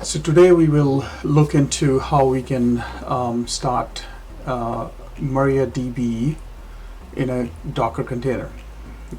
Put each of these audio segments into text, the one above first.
So today we will look into how we can start Mariadb in a Docker container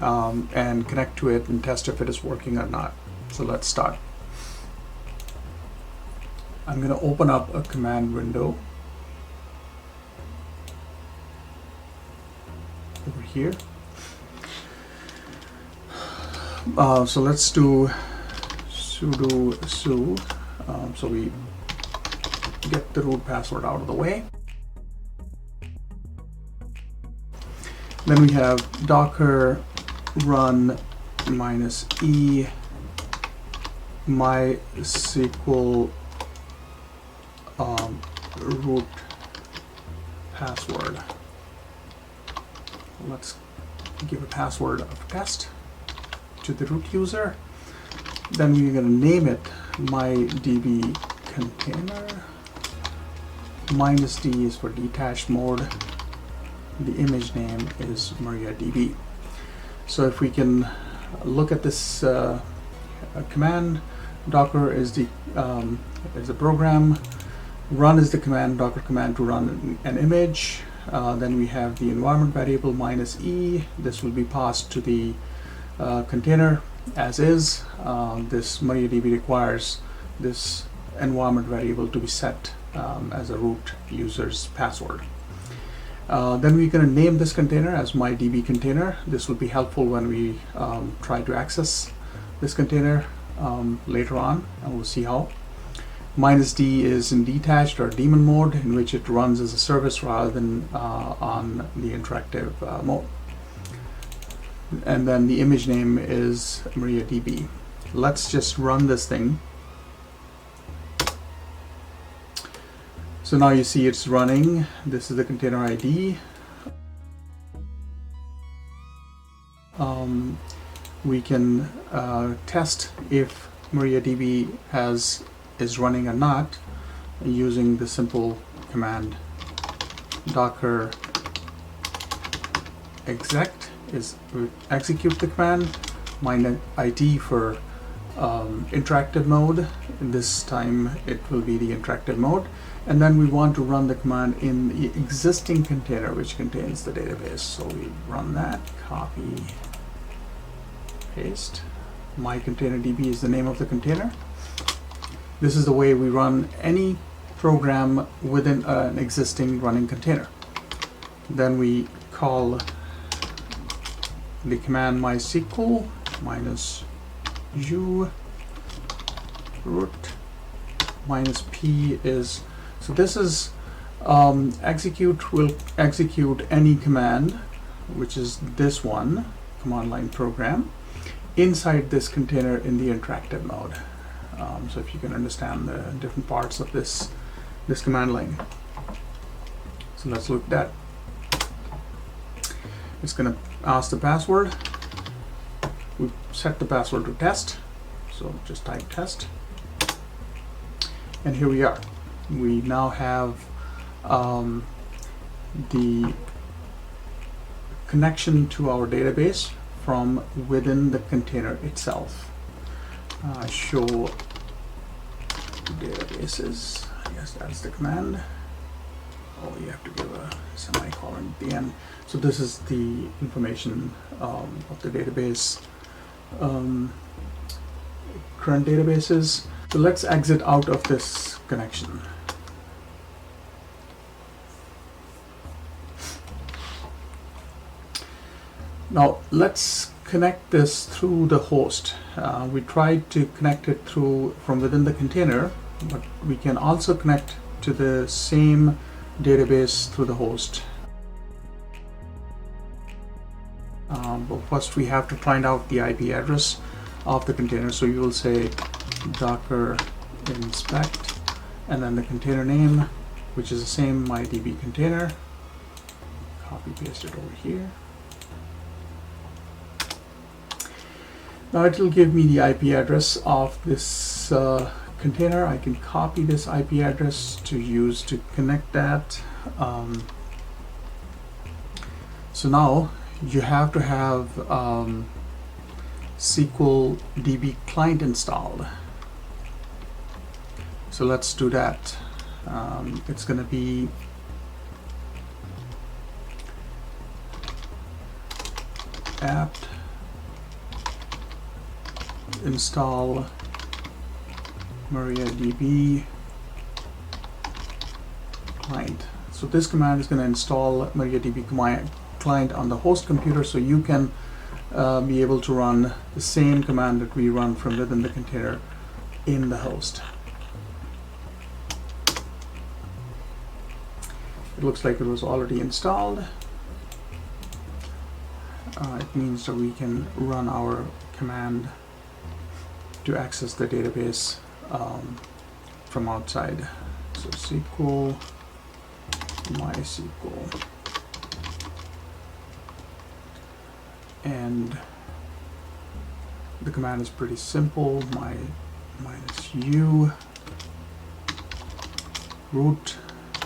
and connect to it and test if it is working or not. So let's start. I'm going to open up a command window over here. So let's do sudo su. So we get the root password out of the way. Then we have docker run -e MySQL root password. Let's give a password of test to the root user. Then we're going to name it MyDB container. -d is for detached mode. The image name is Mariadb. So if we can look at this command, docker is the program, run is the command, docker command to run an image. Then we have the environment variable -e. This will be passed to the container as is. This Mariadb requires this environment variable to be set as a root user's password. Then we're going to name this container as MyDB container. This will be helpful when we try to access this container later on, and we'll see how. -d is in detached or daemon mode, in which it runs as a service rather than on the interactive mode. And then the image name is Mariadb. Let's just run this thing. So now you see it's running. This is the container ID. We can test if Mariadb is running or not using the simple command docker execute the command, -it for interactive mode. This time it will be the interactive mode. And then we want to run the command in the existing container which contains the database. So we run that, copy, paste. MyContainerDB is the name of the container. This is the way we run any program within an existing running container. Then we call the command MySQL -u root -p is, so this is will execute any command, which is this one, command line program, inside this container in the interactive mode. So if you can understand the different parts of this command line. So let's look at that. It's going to ask the password. We set the password to test, so just type test, and here we are. We now have the connection to our database from within the container itself. Show databases, I guess that's the command. Oh, you have to give a semicolon at the end. So this is the information of the database, current databases. So let's exit out of this connection. Now let's connect this through the host. We tried to connect it through from within the container, but we can also connect to the same database through the host. But first we have to find out the IP address of the container. So you will say docker inspect and then the container name, which is the same MyDB container. Copy paste it over here. Now it will give me the IP address of this container. I can copy this IP address to use to connect that. So now you have to have SQL DB client installed. So let's do that. It's going to be apt install MariaDB client. So this command is going to install MariaDB client on the host computer, so you can be able to run the same command that we run from within the container in the host. It looks like it was already installed. It means that we can run our command to access the database from outside. So SQL, MySQL, and the command is pretty simple. -u root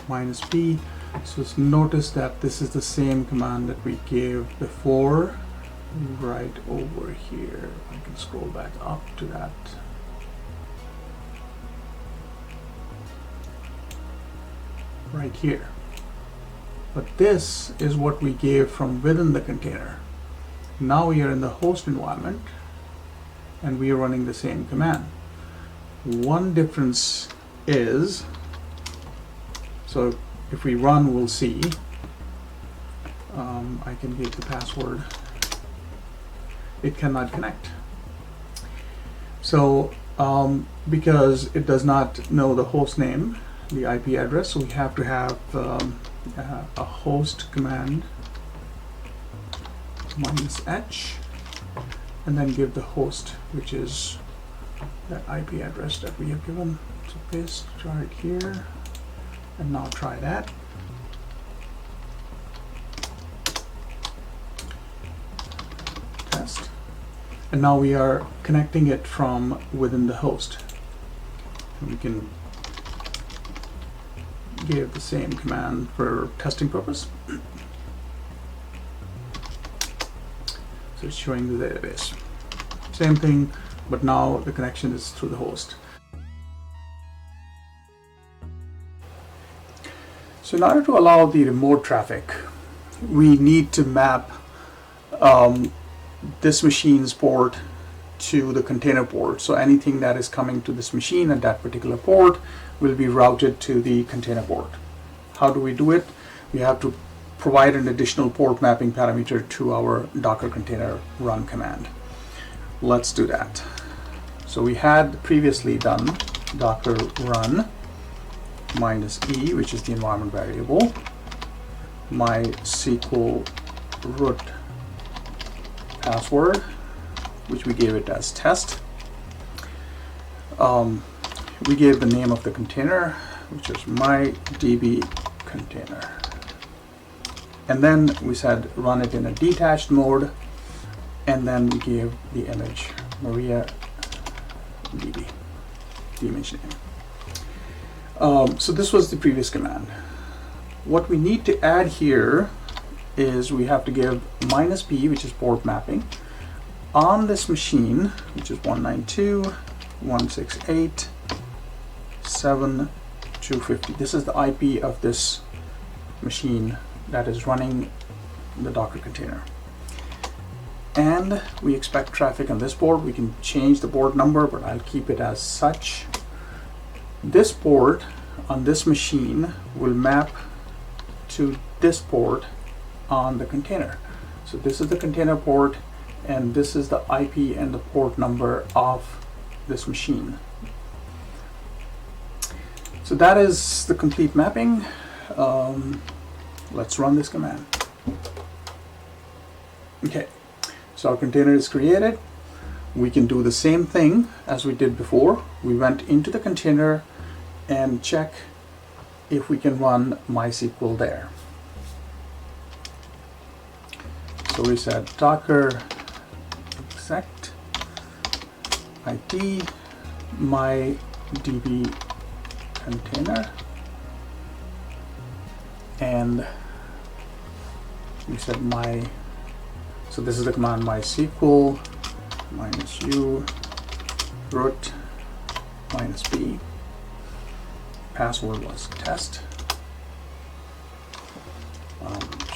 -p. So notice that this is the same command that we gave before, right over here. I can scroll back up to that. Right here. But this is what we gave from within the container. Now we are in the host environment and we are running the same command. One difference is, so if we run, we'll see. I can give the password. It cannot connect. So because it does not know the host name, the IP address, so we have to have a host command -h, and then give the host, which is that IP address that we have given. So paste, try it here, and now try that. Test. And now we are connecting it from within the host. And we can give the same command for testing purpose. So it's showing the database. Same thing, but now the connection is through the host. So in order to allow the remote traffic, we need to map this machine's port to the container port. So anything that is coming to this machine at that particular port will be routed to the container port. How do we do it? We have to provide an additional port mapping parameter to our Docker container run command. Let's do that. So we had previously done Docker run -e, which is the environment variable, MySQL root password, which we gave it as test. We gave the name of the container, which is MyDB container. And then we said run it in a detached mode, and then we gave the image MariaDB, the image name. So this was the previous command. What we need to add here is we have to give -p, which is port mapping, on this machine, which is 192.168.7.250. This is the IP of this machine that is running the Docker container. And we expect traffic on this port. We can change the port number, but I'll keep it as such. This port on this machine will map to this port on the container. So this is the container port, and this is the IP and the port number of this machine. So that is the complete mapping. Let's run this command. Okay, so our container is created. We can do the same thing as we did before. We went into the container and check if we can run MySQL there. So we said Docker exec IT MyDB container, and we said so this is the command MySQL -u root -p. password was test.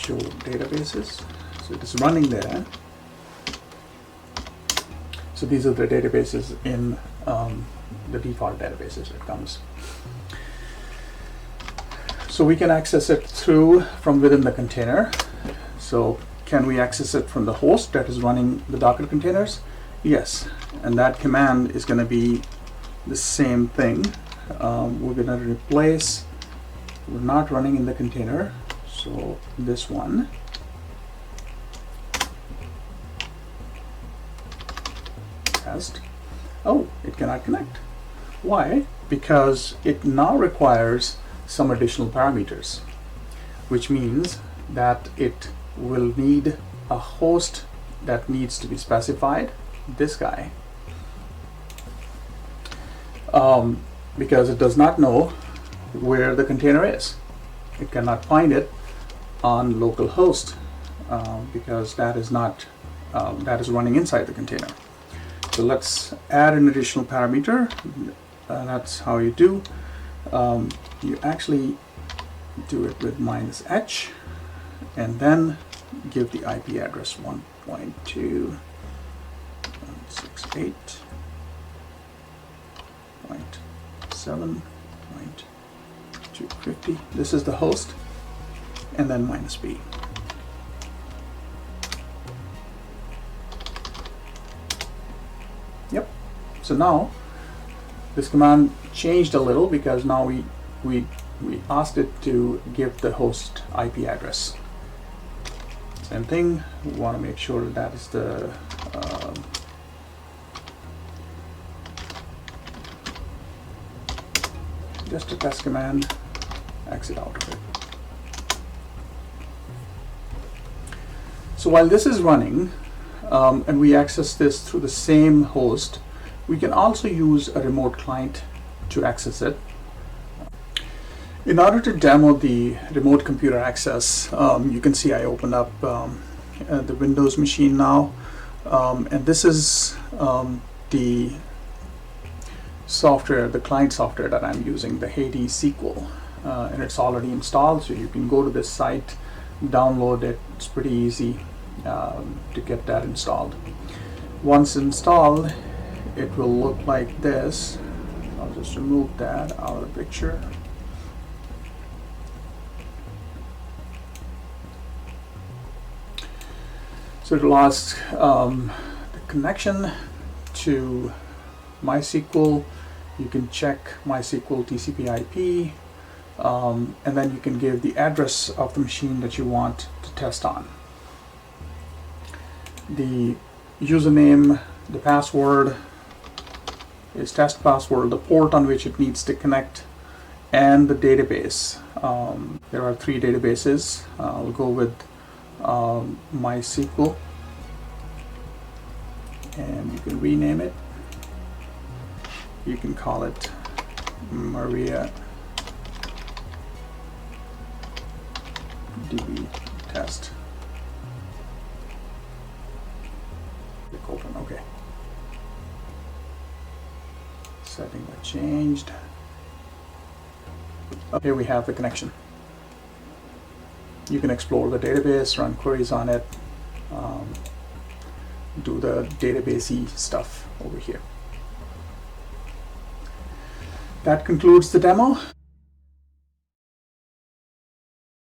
Show databases. So it is running there. So these are the databases in the default databases it comes. So we can access it from within the container. So can we access it from the host that is running the Docker containers? Yes, and that command is going to be the same thing. We're going to replace, we're not running in the container, so this one. Test. Oh, it cannot connect. Why? Because it now requires some additional parameters, which means that it will need a host that needs to be specified, this guy, because it does not know where the container is. It cannot find it on localhost because that is not that is running inside the container. So let's add an additional parameter. That's how you do. You actually do it with -h and then give the IP address 1.2.168.7.250. This is the host, and then -b. Yep. So now this command changed a little because now we asked it to give the host IP address. Same thing, we want to make sure that is the just a test command, exit out of it. So while this is running and we access this through the same host, we can also use a remote client to access it. In order to demo the remote computer access, you can see I open up the Windows machine now, and this is the software, the client software that I'm using, the MySQL, and it's already installed, so you can go to this site, download it. It's pretty easy to get that installed. Once installed, it will look like this. I'll just remove that out of the picture. So it will ask the connection to MySQL. You can check MySQL TCP/IP, and then you can give the address of the machine that you want to test on. The username, the password is test password, the port on which it needs to connect, and the database. There are 3 databases. I'll go with MySQL, and you can rename it. You can call it Mariadb test. Click open. Okay. Setting that changed. Here we have the connection. You can explore the database, run queries on it, do the database-y stuff over here. That concludes the demo.